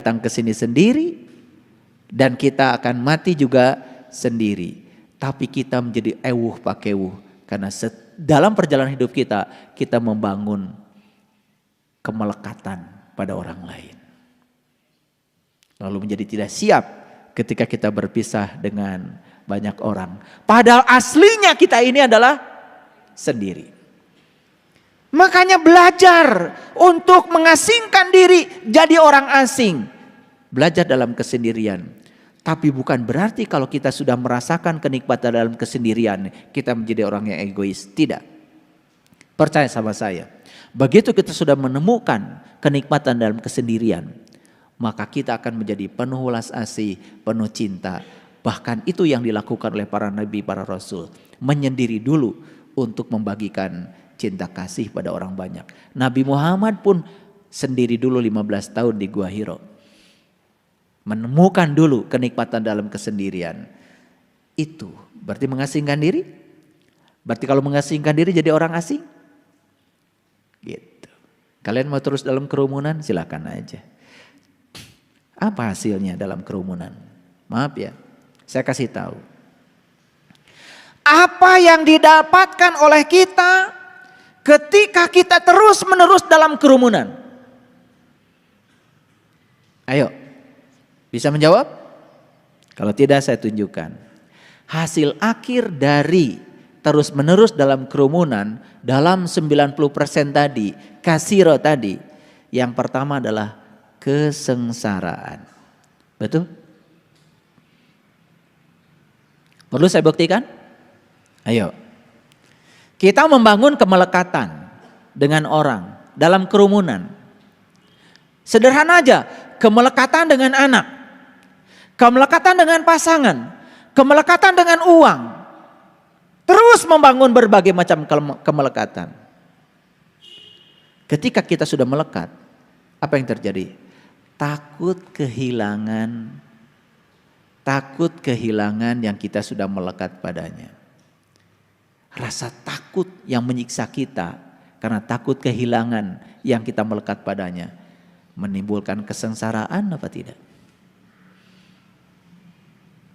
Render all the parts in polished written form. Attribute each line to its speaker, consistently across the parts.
Speaker 1: datang ke sini sendiri dan kita akan mati juga sendiri. Tapi kita menjadi ewuh pakewuh karena dalam perjalanan hidup kita membangun kemelekatan pada orang lain. Lalu menjadi tidak siap ketika kita berpisah dengan banyak orang. Padahal aslinya kita ini adalah sendiri. Makanya belajar untuk mengasingkan diri jadi orang asing. Belajar dalam kesendirian. Tapi bukan berarti kalau kita sudah merasakan kenikmatan dalam kesendirian, kita menjadi orang yang egois. Tidak. Percaya sama saya. Begitu kita sudah menemukan kenikmatan dalam kesendirian, maka kita akan menjadi penuh welas asih, penuh cinta. Bahkan itu yang dilakukan oleh para nabi, para rasul. Menyendiri dulu untuk membagikan cinta kasih pada orang banyak. Nabi Muhammad pun sendiri dulu 15 tahun di Gua Hiro. Menemukan dulu kenikmatan dalam kesendirian. Itu berarti mengasingkan diri? Berarti kalau mengasingkan diri jadi orang asing? Gitu. Kalian mau terus dalam kerumunan? Silakan aja. Apa hasilnya dalam kerumunan? Maaf ya, saya kasih tahu. Apa yang didapatkan oleh kita ketika kita terus menerus dalam kerumunan? Ayo, bisa menjawab? Kalau tidak saya tunjukkan. Hasil akhir dari terus menerus dalam kerumunan dalam 90% tadi, kasiro tadi. Yang pertama adalah kesengsaraan. Betul? Perlu saya buktikan? Ayo. Kita membangun kemelekatan dengan orang dalam kerumunan. Sederhana aja, kemelekatan dengan anak, kemelekatan dengan pasangan, kemelekatan dengan uang. Terus membangun berbagai macam kemelekatan. Ketika kita sudah melekat, apa yang terjadi? Takut kehilangan yang kita sudah melekat padanya. Rasa takut yang menyiksa kita karena takut kehilangan yang kita melekat padanya menimbulkan kesengsaraan apa tidak?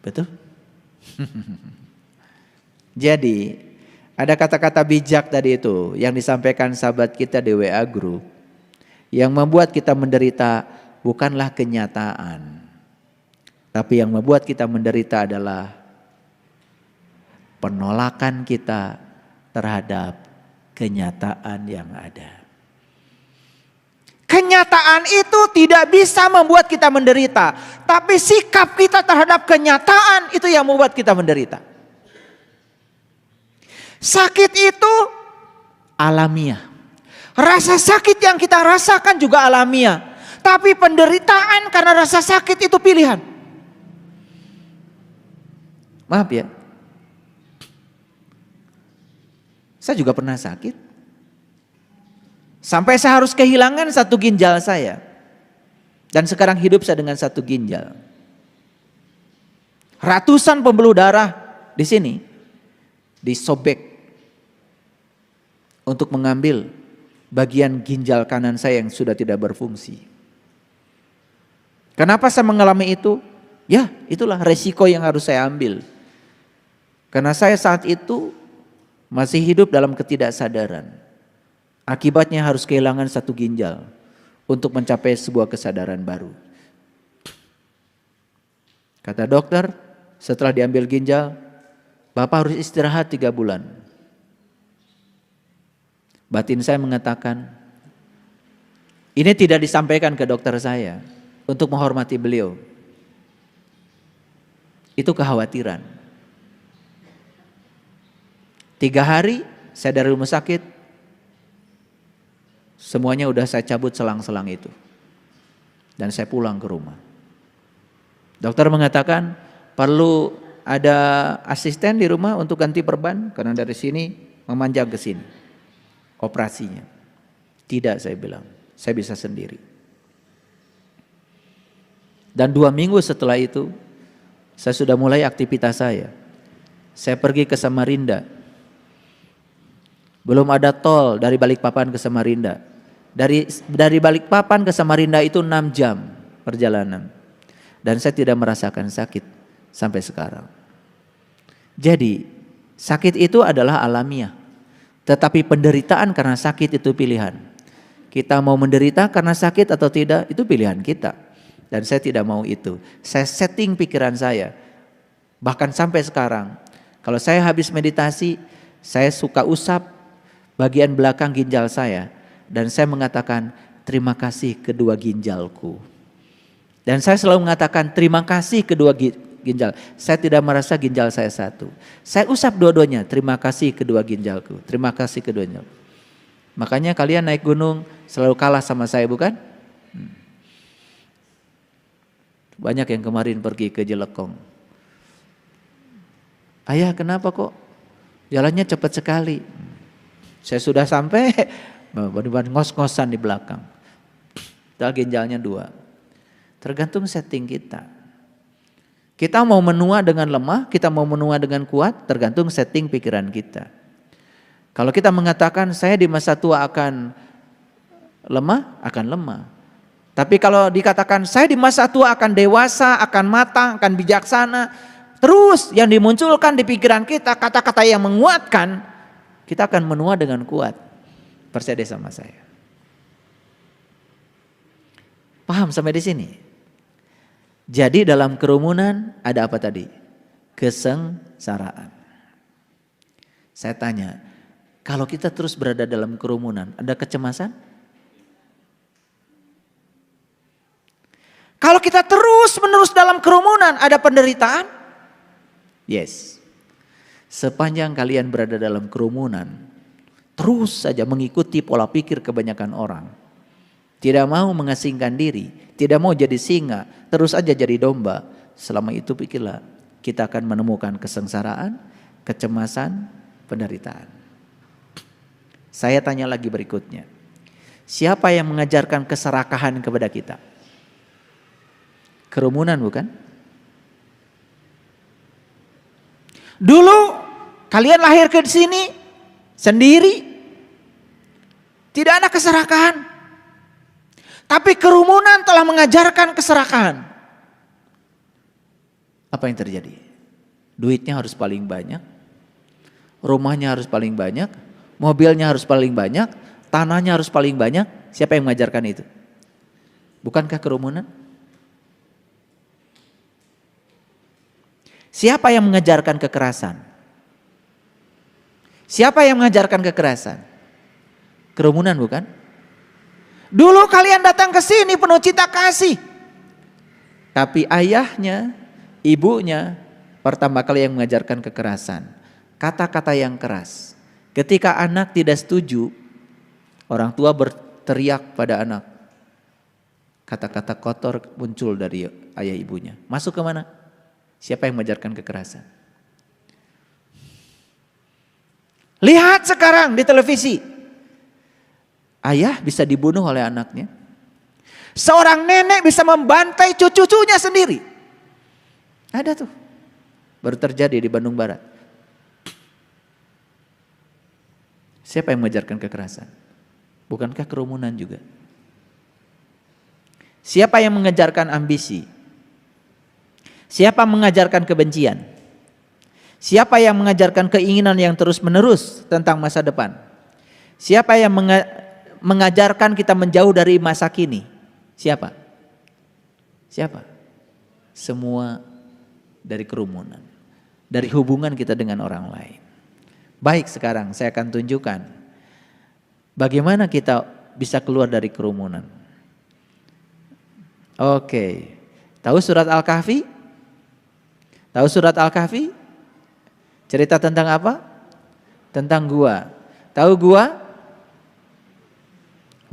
Speaker 1: Betul? Jadi ada kata-kata bijak tadi itu yang disampaikan sahabat kita di WA Group yang membuat kita menderita bukanlah kenyataan, tapi yang membuat kita menderita adalah penolakan kita terhadap kenyataan yang ada. Kenyataan itu tidak bisa membuat kita menderita, tapi sikap kita terhadap kenyataan itu yang membuat kita menderita. Sakit itu alamiah. Rasa sakit yang kita rasakan juga alamiah. Tapi penderitaan karena rasa sakit itu pilihan. Maaf ya. Saya juga pernah sakit. Sampai saya harus kehilangan satu ginjal saya. Dan sekarang hidup saya dengan satu ginjal. Ratusan pembuluh darah di sini disobek untuk mengambil bagian ginjal kanan saya yang sudah tidak berfungsi. Kenapa saya mengalami itu? Ya, itulah resiko yang harus saya ambil. Karena saya saat itu masih hidup dalam ketidaksadaran. Akibatnya harus kehilangan satu ginjal untuk mencapai sebuah kesadaran baru. Kata dokter, setelah diambil ginjal, Bapak harus istirahat 3 bulan. Batin saya mengatakan, ini tidak disampaikan ke dokter saya untuk menghormati beliau. Itu kekhawatiran. 3 hari saya dari rumah sakit, semuanya udah saya cabut selang-selang itu. Dan saya pulang ke rumah. Dokter mengatakan perlu ada asisten di rumah untuk ganti perban karena dari sini memanjang ke sini. Operasinya. Tidak, saya bilang, saya bisa sendiri. Dan 2 minggu setelah itu saya sudah mulai aktivitas saya. Saya pergi ke Samarinda. Belum ada tol dari Balikpapan ke Samarinda. Dari Balikpapan ke Samarinda itu 6 jam perjalanan. Dan saya tidak merasakan sakit sampai sekarang. Jadi sakit itu adalah alamiah. Tetapi penderitaan karena sakit itu pilihan. Kita mau menderita karena sakit atau tidak, itu pilihan kita. Dan saya tidak mau itu. Saya setting pikiran saya. Bahkan sampai sekarang, kalau saya habis meditasi, saya suka usap bagian belakang ginjal saya. Dan saya mengatakan, terima kasih kedua ginjalku. Dan saya selalu mengatakan, terima kasih kedua ginjal. Saya tidak merasa ginjal saya satu. Saya usap dua-duanya, terima kasih kedua ginjalku. Terima kasih keduanya. Makanya kalian naik gunung selalu kalah sama saya, bukan? Banyak yang kemarin pergi ke Jelekong. Ayah, kenapa kok jalannya cepat sekali? Saya sudah sampai, ngos-ngosan di belakang. Padahal ginjalnya 2. Tergantung setting kita. Kita mau menua dengan lemah, kita mau menua dengan kuat, tergantung setting pikiran kita. Kalau kita mengatakan saya di masa tua akan lemah, akan lemah. Tapi kalau dikatakan saya di masa tua akan dewasa, akan matang, akan bijaksana, terus yang dimunculkan di pikiran kita kata-kata yang menguatkan, kita akan menua dengan kuat. Percaya deh sama saya. Paham sampai di sini? Jadi dalam kerumunan ada apa tadi? Kesengsaraan. Saya tanya, kalau kita terus berada dalam kerumunan, ada kecemasan? Kalau kita terus-menerus dalam kerumunan, ada penderitaan? Yes. Sepanjang kalian berada dalam kerumunan, terus saja mengikuti pola pikir kebanyakan orang. Tidak mau mengasingkan diri, tidak mau jadi singa, terus aja jadi domba. Selama itu pikirlah, kita akan menemukan kesengsaraan, kecemasan, penderitaan. Saya tanya lagi berikutnya. Siapa yang mengajarkan keserakahan kepada kita? Kerumunan bukan? Dulu kalian lahir ke sini sendiri. Tidak ada keserakahan. Tapi kerumunan telah mengajarkan keserakahan. Apa yang terjadi? Duitnya harus paling banyak. Rumahnya harus paling banyak. Mobilnya harus paling banyak. Tanahnya harus paling banyak. Siapa yang mengajarkan itu? Bukankah kerumunan? Siapa yang mengajarkan kekerasan? Siapa yang mengajarkan kekerasan? Kerumunan bukan? Dulu kalian datang ke sini penuh cita kasih. Tapi ayahnya, ibunya pertama kali yang mengajarkan kekerasan. Kata-kata yang keras. Ketika anak tidak setuju, orang tua berteriak pada anak. Kata-kata kotor muncul dari ayah ibunya. Masuk ke mana? Siapa yang mengajarkan kekerasan? Lihat sekarang di televisi. Ayah bisa dibunuh oleh anaknya. Seorang nenek bisa membantai cucu-cucunya sendiri. Ada tuh. Baru terjadi di Bandung Barat. Siapa yang mengajarkan kekerasan? Bukankah kerumunan juga? Siapa yang mengajarkan ambisi? Siapa mengajarkan kebencian? Siapa yang mengajarkan keinginan yang terus-menerus tentang masa depan? Siapa yang mengajarkan kita menjauh dari masa kini? Siapa? Siapa? Semua dari kerumunan. Dari hubungan kita dengan orang lain. Baik, sekarang saya akan tunjukkan bagaimana kita bisa keluar dari kerumunan. Oke. Tahu surat Al-Kahfi? Tahu surat Al-Kahfi? Cerita tentang apa? Tentang gua. Tahu gua?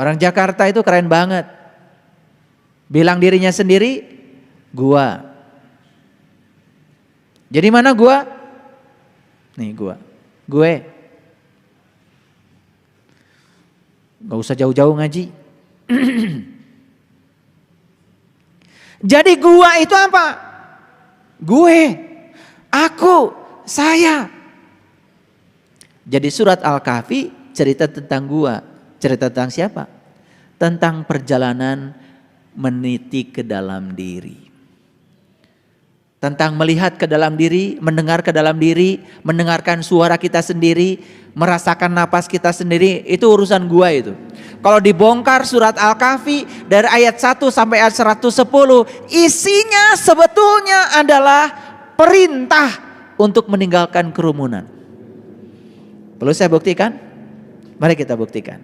Speaker 1: Orang Jakarta itu keren banget. Bilang dirinya sendiri, gua. Jadi mana gua? Nih gua. Gue. Gak usah jauh-jauh ngaji. Jadi gua itu apa? Gue, aku, saya. Jadi surat Al-Kahfi cerita tentang gua. Cerita tentang siapa? Tentang perjalanan meniti ke dalam diri. Tentang melihat ke dalam diri, mendengar ke dalam diri, mendengarkan suara kita sendiri, merasakan napas kita sendiri, itu urusan gua itu. Kalau dibongkar surat Al-Kahfi dari ayat 1 sampai ayat 110, isinya sebetulnya adalah perintah untuk meninggalkan kerumunan. Perlu saya buktikan? Mari kita buktikan.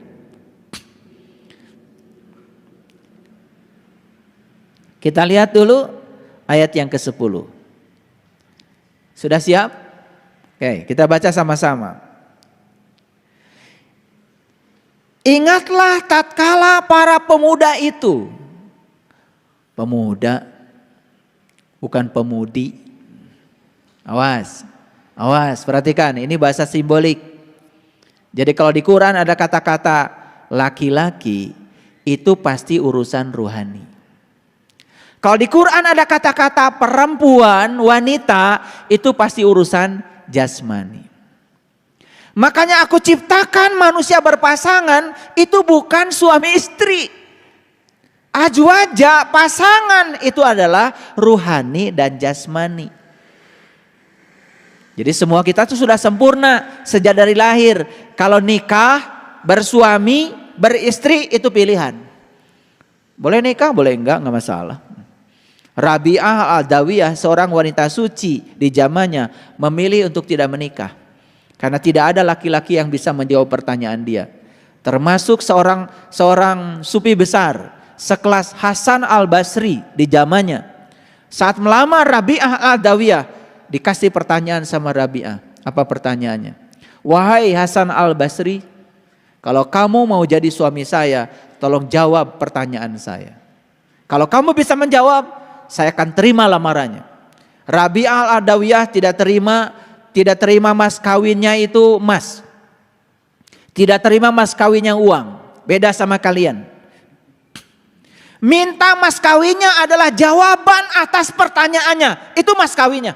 Speaker 1: Kita lihat dulu ayat yang ke-10. Sudah siap? Oke, kita baca sama-sama. Ingatlah tatkala para pemuda itu. Pemuda, bukan pemudi. Awas, awas, perhatikan, ini bahasa simbolik. Jadi kalau di Quran ada kata-kata laki-laki, itu pasti urusan rohani. Kalau di Quran ada kata-kata perempuan, wanita, itu pasti urusan jasmani. Makanya aku ciptakan manusia berpasangan, itu bukan suami istri. Azwaja, pasangan, itu adalah ruhani dan jasmani. Jadi semua kita tuh sudah sempurna sejak dari lahir. Kalau nikah, bersuami, beristri, itu pilihan. Boleh nikah, boleh enggak masalah. Rabi'ah Al-Adawiyah, seorang wanita suci di zamannya, memilih untuk tidak menikah. Karena tidak ada laki-laki yang bisa menjawab pertanyaan dia. Termasuk seorang sufi besar, sekelas Hasan Al-Basri di zamannya. Saat melamar Rabi'ah Al-Adawiyah, dikasih pertanyaan sama Rabi'ah. Apa pertanyaannya? Wahai Hasan Al-Basri, kalau kamu mau jadi suami saya, tolong jawab pertanyaan saya. Kalau kamu bisa menjawab, saya akan terima lamarannya. Rabi'ah Al-Adawiyah tidak terima mas kawinnya itu emas. Tidak terima mas kawinnya uang. Beda sama kalian. Minta mas kawinnya adalah jawaban atas pertanyaannya. Itu mas kawinnya.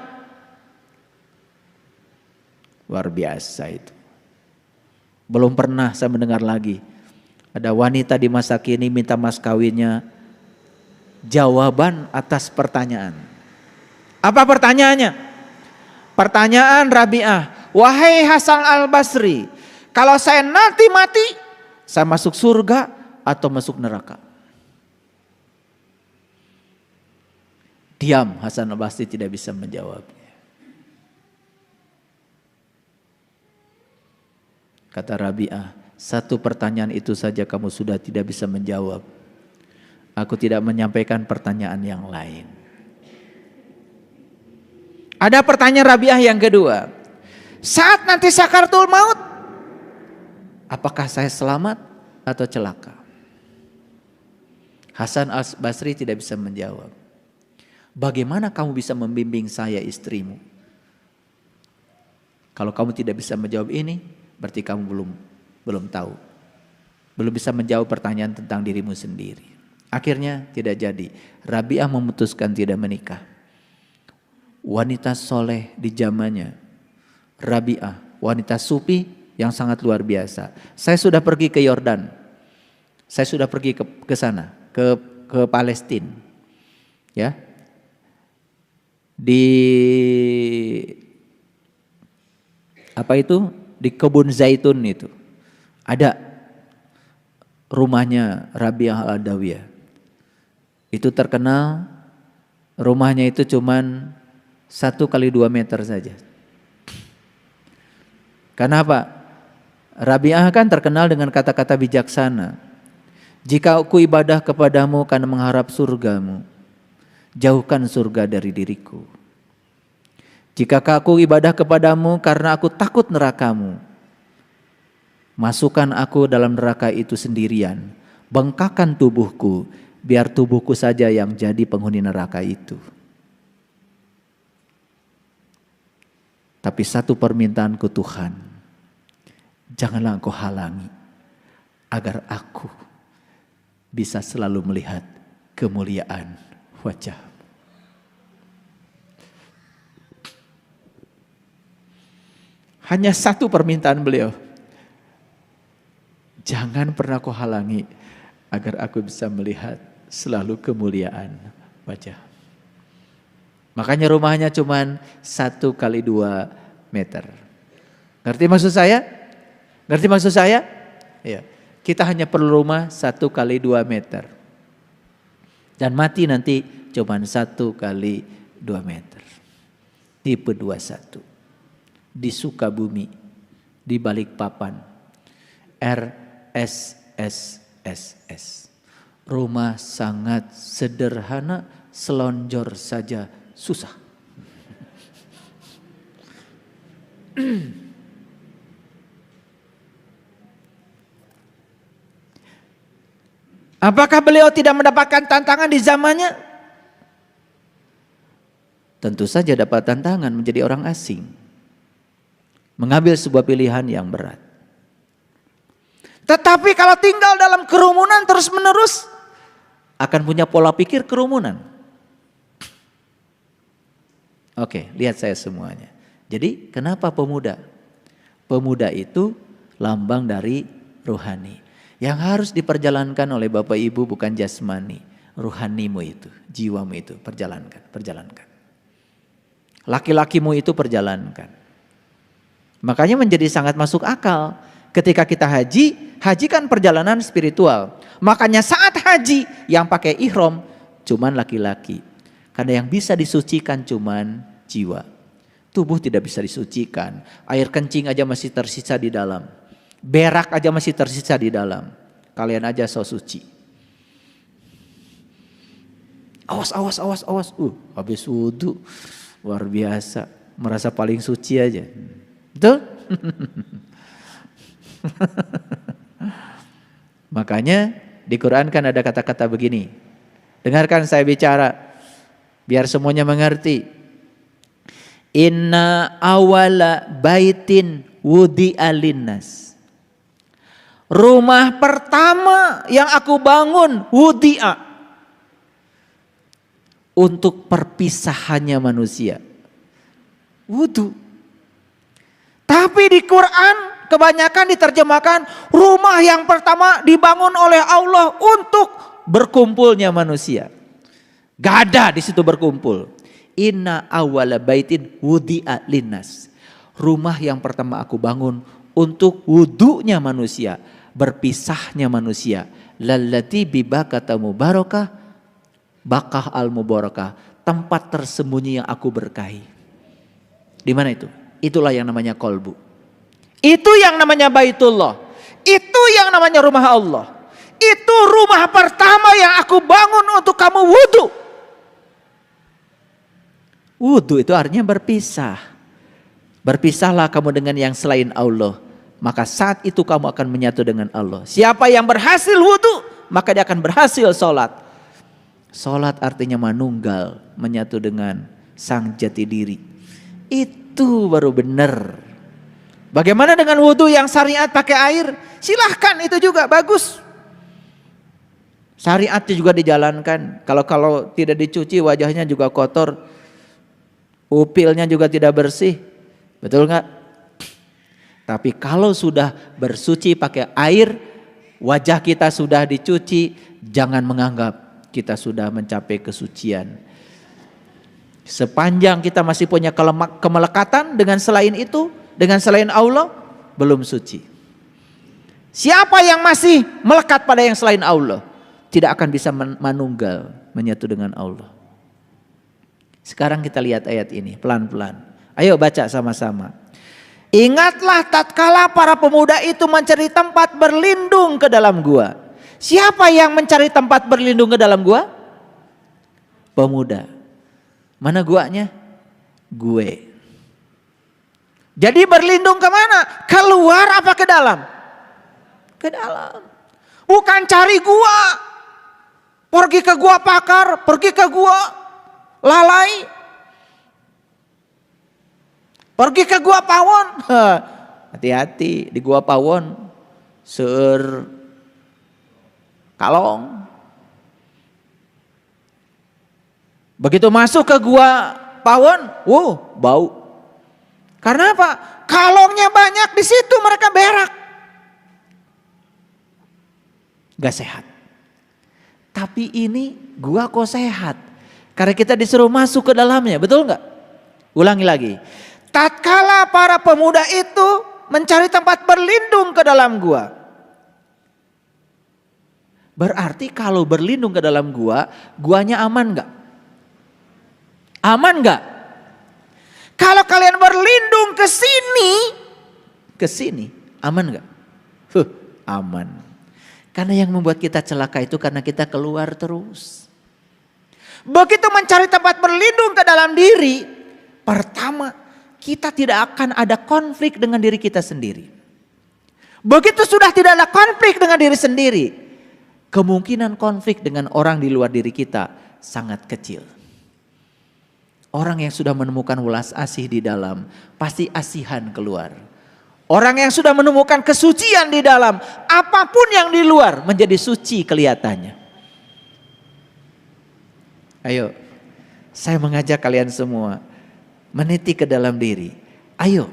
Speaker 1: Luar biasa itu. Belum pernah saya mendengar lagi. Ada wanita di masa kini minta mas kawinnya jawaban atas pertanyaan. Apa pertanyaannya? Pertanyaan Rabi'ah, wahai Hasan Al-Basri, kalau saya nanti mati, saya masuk surga atau masuk neraka? Diam, Hasan Al-Basri tidak bisa menjawabnya. Kata Rabi'ah, satu pertanyaan itu saja kamu sudah tidak bisa menjawab. Aku tidak menyampaikan pertanyaan yang lain. Ada pertanyaan Rabi'ah yang kedua. Saat nanti sakaratul maut, apakah saya selamat atau celaka? Hasan Al-Basri tidak bisa menjawab. Bagaimana kamu bisa membimbing saya istrimu? Kalau kamu tidak bisa menjawab ini, berarti kamu belum tahu. Belum bisa menjawab pertanyaan tentang dirimu sendiri. Akhirnya tidak jadi. Rabi'ah memutuskan tidak menikah. Wanita soleh di zamannya, Rabi'ah, wanita sufi yang sangat luar biasa. Saya sudah pergi ke Yordan. Saya sudah pergi ke sana, ke Palestina. Ya. Di apa itu? Di kebun zaitun itu. Ada rumahnya Rabi'ah Al-Adawiyah. Itu terkenal, rumahnya itu cuman 1x2 meter saja. Kenapa? Rabi'ah kan terkenal dengan kata-kata bijaksana. Jika aku ibadah kepadamu karena mengharap surgamu, jauhkan surga dari diriku. Jika aku ibadah kepadamu karena aku takut nerakamu, masukkan aku dalam neraka itu sendirian. Bengkakkan tubuhku, biar tubuhku saja yang jadi penghuni neraka itu. Tapi satu permintaanku Tuhan, janganlah Engkau halangi agar aku bisa selalu melihat kemuliaan wajah. Hanya satu permintaan beliau. Jangan pernah kau halangi agar aku bisa melihat selalu kemuliaan wajah. Makanya rumahnya cuman 1 kali 2 meter. Ngerti maksud saya? Ngerti maksud saya? Ya. Kita hanya perlu rumah 1 kali 2 meter. Dan mati nanti cuman 1 kali 2 meter. Tipe 21. Di Sukabumi, di Balikpapan. RSSSS. Rumah sangat sederhana, selonjor saja susah. Apakah beliau tidak mendapatkan tantangan di zamannya? Tentu saja dapat tantangan menjadi orang asing. Mengambil sebuah pilihan yang berat. Tetapi kalau tinggal dalam kerumunan terus menerus, akan punya pola pikir kerumunan. Oke, lihat saya semuanya. Jadi kenapa pemuda? Pemuda itu lambang dari rohani. Yang harus diperjalankan oleh Bapak Ibu bukan jasmani, rohanimu itu, jiwamu itu, perjalankan. Laki-lakimu itu perjalankan. Makanya menjadi sangat masuk akal ketika kita haji kan perjalanan spiritual. Makanya saat haji yang pakai ihram cuman laki-laki. Karena yang bisa disucikan cuman jiwa. Tubuh tidak bisa disucikan. Air kencing aja masih tersisa di dalam. Berak aja masih tersisa di dalam. Kalian aja so suci. Awas. Habis wudu. Luar biasa. Merasa paling suci aja. Betul? Makanya di Quran kan ada kata-kata begini. Dengarkan saya bicara. Biar semuanya mengerti. Inna awala baitin wudi'a linnas. Rumah pertama yang aku bangun wudi'a. Untuk perpisahannya manusia. Wudu. Tapi di Quran kebanyakan diterjemahkan rumah yang pertama dibangun oleh Allah untuk berkumpulnya manusia. Gak ada di situ berkumpul. Inna awwala baitin wudi'a linnas. Rumah yang pertama aku bangun untuk wudunya manusia, berpisahnya manusia. Lallati bibakata mubarakah, bakah al mubarakah, tempat tersembunyi yang aku berkahi. Di mana itu? Itulah yang namanya kolbu. Itu yang namanya Baitullah. Itu yang namanya rumah Allah. Itu rumah pertama yang aku bangun untuk kamu wudu. Wudu itu artinya berpisah. Berpisahlah kamu dengan yang selain Allah. Maka saat itu kamu akan menyatu dengan Allah. Siapa yang berhasil wudu, maka dia akan berhasil sholat. Sholat artinya manunggal, menyatu dengan sang jati diri. Itu baru benar. Bagaimana dengan wudu yang syariat pakai air? Silahkan, itu juga bagus. Syariatnya juga dijalankan. Kalau tidak dicuci wajahnya juga kotor. Upilnya juga tidak bersih. Betul nggak? Tapi kalau sudah bersuci pakai air, wajah kita sudah dicuci, jangan menganggap kita sudah mencapai kesucian. Sepanjang kita masih punya kemelekatan dengan selain itu, dengan selain Allah, belum suci. Siapa yang masih melekat pada yang selain Allah, tidak akan bisa manunggal, menyatu dengan Allah. Sekarang kita lihat ayat ini pelan-pelan. Ayo baca sama-sama. Ingatlah tatkala para pemuda itu mencari tempat berlindung ke dalam gua. Siapa yang mencari tempat berlindung ke dalam gua? Pemuda. Mana guanya? Gue. Jadi berlindung kemana? Keluar apa ke dalam? Ke dalam. Bukan cari gua. Pergi ke gua Pakar, pergi ke gua Lalai, pergi ke gua Pawon. Hati-hati di gua Pawon, seueur kalong. Begitu masuk ke gua Pawon, bau. Karena apa? Kalongnya banyak di situ, mereka berak. Gak sehat. Tapi ini gua kok sehat. Karena kita disuruh masuk ke dalamnya, betul nggak? Ulangi lagi. Tatkala para pemuda itu mencari tempat berlindung ke dalam gua. Berarti kalau berlindung ke dalam gua, guanya aman nggak? Aman nggak? Kalau kalian berlindung ke sini, aman nggak? Aman. Karena yang membuat kita celaka itu karena kita keluar terus. Begitu mencari tempat berlindung ke dalam diri, pertama kita tidak akan ada konflik dengan diri kita sendiri. Begitu sudah tidak ada konflik dengan diri sendiri, kemungkinan konflik dengan orang di luar diri kita sangat kecil. Orang yang sudah menemukan welas asih di dalam, pasti asihan keluar. Orang yang sudah menemukan kesucian di dalam, apapun yang di luar menjadi suci kelihatannya. Ayo, saya mengajak kalian semua meniti ke dalam diri. Ayo,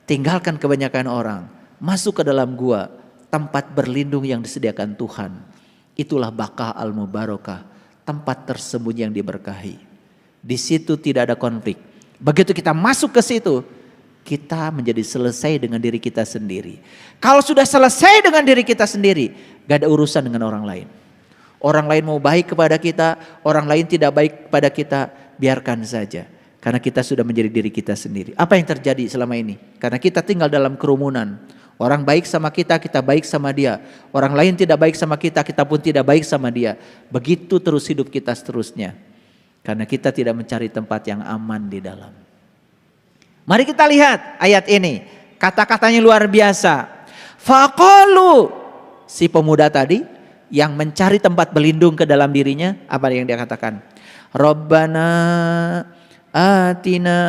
Speaker 1: tinggalkan kebanyakan orang, masuk ke dalam gua, tempat berlindung yang disediakan Tuhan. Itulah Baqah al-Mubarakah, tempat tersembunyi yang diberkahi. Di situ tidak ada konflik. Begitu kita masuk ke situ, kita menjadi selesai dengan diri kita sendiri. Kalau sudah selesai dengan diri kita sendiri, gak ada urusan dengan orang lain. Orang lain mau baik kepada kita, orang lain tidak baik kepada kita, biarkan saja. Karena kita sudah menjadi diri kita sendiri. Apa yang terjadi selama ini? Karena kita tinggal dalam kerumunan. Orang baik sama kita, kita baik sama dia. Orang lain tidak baik sama kita, kita pun tidak baik sama dia. Begitu terus hidup kita seterusnya. Karena kita tidak mencari tempat yang aman di dalam. Mari kita lihat ayat ini. Kata-katanya luar biasa. Faqalu, si pemuda tadi yang mencari tempat berlindung ke dalam dirinya, apa yang dia katakan? Rabbana atina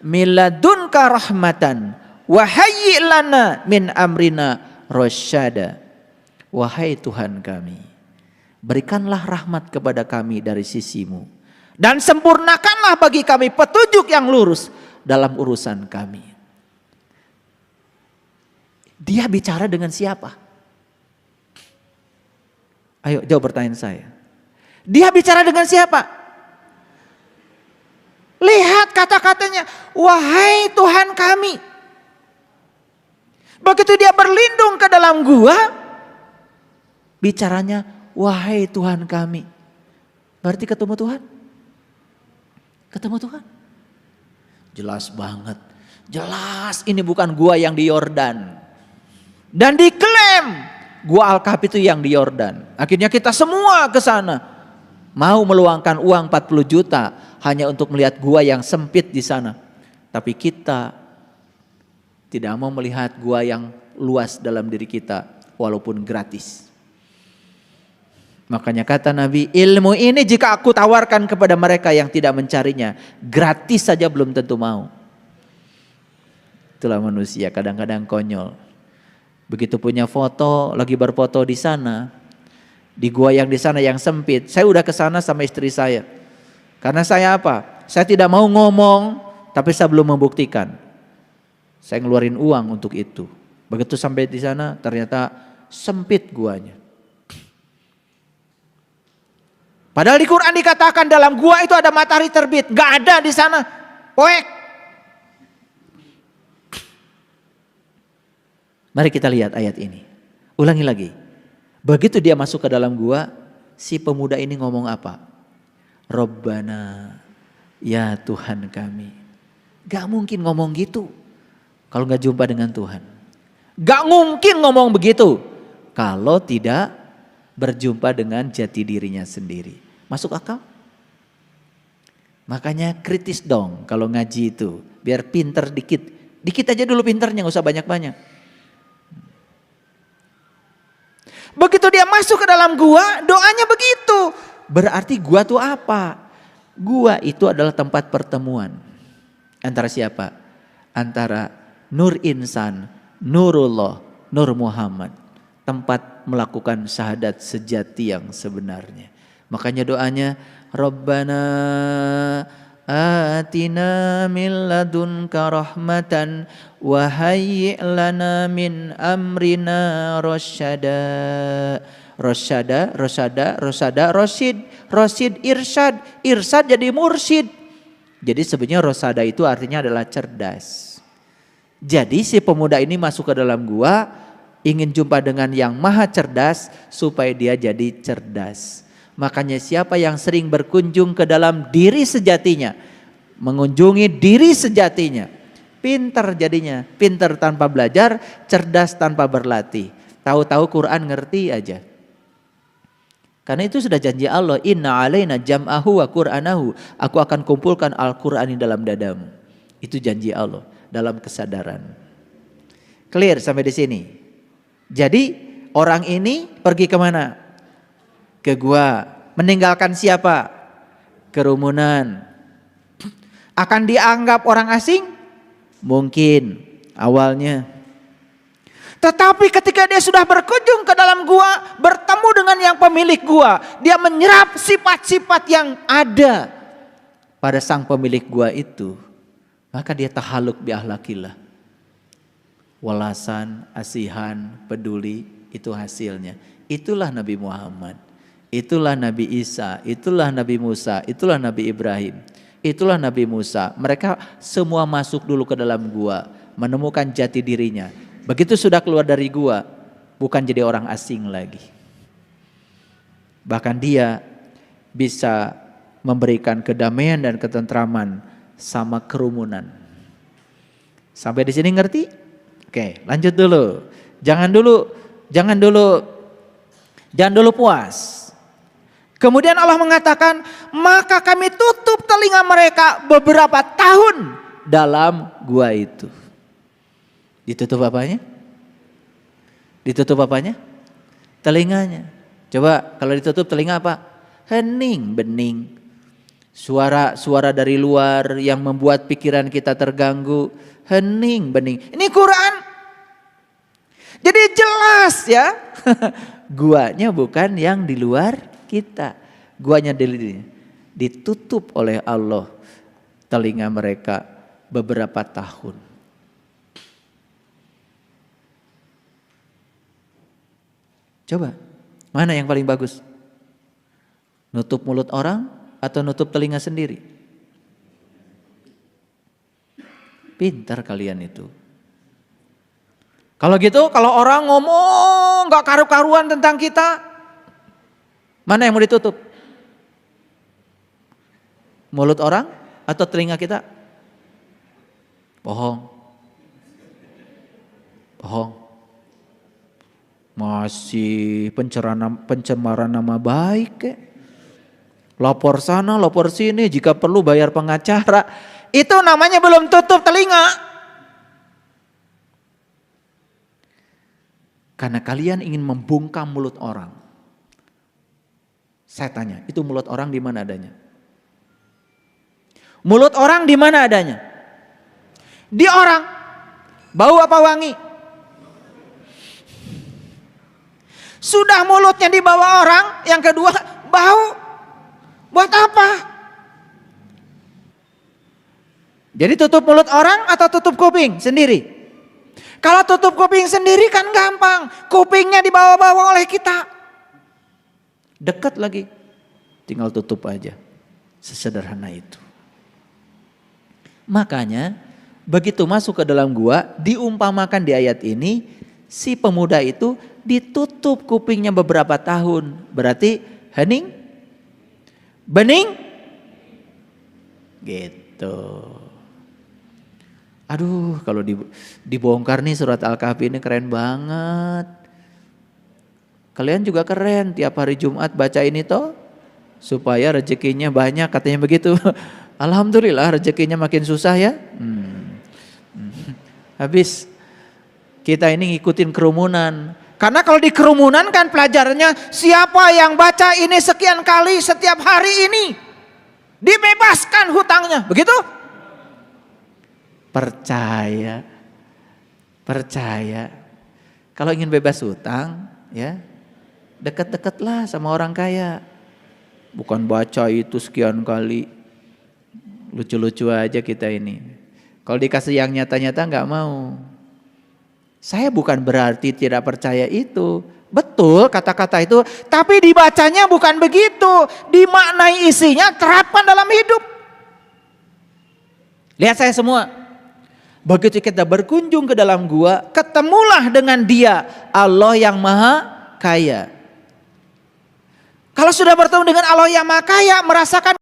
Speaker 1: min ladunka rahmatan wa hayyi' lana min amrina rasyada. Wahai Tuhan kami, berikanlah rahmat kepada kami dari sisimu, dan sempurnakanlah bagi kami petunjuk yang lurus dalam urusan kami. Dia bicara dengan siapa? Ayo jawab pertanyaan saya. Dia bicara dengan siapa? Lihat kata-katanya, wahai Tuhan kami. Begitu dia berlindung ke dalam gua, bicaranya wahai Tuhan kami. Berarti ketemu Tuhan? Ketemu Tuhan? Jelas banget. Jelas ini bukan gua yang di Yordan. Dan diklaim gua Al-Kahf itu yang di Yordan. Akhirnya kita semua ke sana. Mau meluangkan uang 40 juta hanya untuk melihat gua yang sempit di sana. Tapi kita tidak mau melihat gua yang luas dalam diri kita walaupun gratis. Makanya kata Nabi, ilmu ini jika aku tawarkan kepada mereka yang tidak mencarinya, gratis saja belum tentu mau. Itulah manusia kadang-kadang konyol. Begitu punya foto, lagi berfoto di sana, di gua yang di sana yang sempit. Saya udah ke sana sama istri saya. Karena saya apa? Saya tidak mau ngomong, tapi saya belum membuktikan. Saya ngeluarin uang untuk itu. Begitu sampai di sana, ternyata sempit guanya. Padahal di Quran dikatakan dalam gua itu ada matahari terbit, nggak ada di sana. Poek. Mari kita lihat ayat ini. Ulangi lagi. Begitu dia masuk ke dalam gua, si pemuda ini ngomong apa? Rabbana, ya Tuhan kami. Gak mungkin ngomong gitu kalau gak jumpa dengan Tuhan. Gak mungkin ngomong begitu kalau tidak berjumpa dengan jati dirinya sendiri. Masuk akal? Makanya kritis dong kalau ngaji itu. Biar pinter dikit. Dikit aja dulu pinternya, gak usah banyak-banyak. Begitu dia masuk ke dalam gua, doanya begitu. Berarti gua itu apa? Gua itu adalah tempat pertemuan. Antara siapa? Antara Nur Insan, Nurullah, Nur Muhammad. Tempat melakukan syahadat sejati yang sebenarnya. Makanya doanya, Rabbana atina min ladunka rahmatan wa hayyi' lana min amrina rasyada Rosyada, rosyid, irsyad, irsyad jadi mursyid. Jadi sebenarnya rosada itu artinya adalah cerdas. Jadi si pemuda ini masuk ke dalam gua, ingin jumpa dengan yang maha cerdas supaya dia jadi cerdas. Makanya siapa yang sering berkunjung ke dalam diri sejatinya, mengunjungi diri sejatinya, pintar jadinya. Pintar tanpa belajar, cerdas tanpa berlatih. Tahu-tahu Quran ngerti aja. Karena itu sudah janji Allah, inna alaina jam'ahu wa qur'anahu. Aku akan kumpulkan Al-Quran di dalam dadamu. Itu janji Allah dalam kesadaran. Clear sampai di sini. Jadi orang ini pergi kemana? Ke gua. Meninggalkan siapa? Kerumunan. Akan dianggap orang asing? Mungkin awalnya. Tetapi ketika dia sudah berkunjung ke dalam gua, bertemu dengan yang pemilik gua, dia menyerap sifat-sifat yang ada pada sang pemilik gua itu, maka dia tahaluk bi ahlakillah. Walasan, asihan, peduli, itu hasilnya. Itulah Nabi Muhammad, itulah Nabi Isa, itulah Nabi Musa, itulah Nabi Ibrahim, itulah Nabi Musa. Mereka semua masuk dulu ke dalam gua, menemukan jati dirinya. Begitu sudah keluar dari gua, bukan jadi orang asing lagi. Bahkan dia bisa memberikan kedamaian dan ketentraman sama kerumunan. Sampai di sini ngerti? Oke, lanjut dulu. Jangan dulu puas. Kemudian Allah mengatakan, maka kami tutup telinga mereka beberapa tahun dalam gua itu. Ditutup apanya? Ditutup apanya? Telinganya. Coba kalau ditutup telinga apa? Hening, bening. Suara dari luar yang membuat pikiran kita terganggu. Hening, bening. Ini Quran. Jadi jelas ya. Guanya bukan yang di luar kita. Guanya ditutup oleh Allah. Telinga mereka beberapa tahun. Coba, mana yang paling bagus? Nutup mulut orang atau nutup telinga sendiri? Pintar kalian itu. Kalau gitu, kalau orang ngomong gak karu-karuan tentang kita, mana yang mau ditutup? Mulut orang atau telinga kita? Bohong. Masih pencemaran nama baik. Lapor sana, lapor sini, jika perlu bayar pengacara. Itu namanya belum tutup telinga. Karena kalian ingin membungkam mulut orang. Saya tanya, itu mulut orang di mana adanya? Mulut orang di mana adanya? Di orang. Bau apa wangi? Sudah mulutnya di bawah orang, yang kedua bau. Buat apa? Jadi tutup mulut orang atau tutup kuping sendiri? Kalau tutup kuping sendiri kan gampang. Kupingnya dibawa-bawa oleh kita. Dekat lagi. Tinggal tutup aja. Sesederhana itu. Makanya begitu masuk ke dalam gua, diumpamakan di ayat ini, si pemuda itu ditutup kupingnya beberapa tahun. Berarti hening, bening, gitu. Aduh, kalau dibongkar nih surat Al-Kahfi ini keren banget. Kalian juga keren, tiap hari Jumat baca ini toh, supaya rezekinya banyak, katanya begitu. Alhamdulillah rezekinya makin susah ya. Habis kita ini ngikutin kerumunan. Karena kalau di kerumunan kan pelajarannya, siapa yang baca ini sekian kali setiap hari ini, dibebaskan hutangnya. Begitu? Percaya. Kalau ingin bebas hutang, ya dekat-dekatlah sama orang kaya. Bukan baca itu sekian kali. Lucu-lucu aja kita ini. Kalau dikasih yang nyata-nyata nggak mau. Saya bukan berarti tidak percaya itu. Betul kata-kata itu, tapi dibacanya bukan begitu. Dimaknai isinya, terapkan dalam hidup. Lihat saya semua. Begitu kita berkunjung ke dalam gua, ketemulah dengan Dia, Allah yang Maha Kaya. Kalau sudah bertemu dengan Allah yang Maha Kaya, merasakan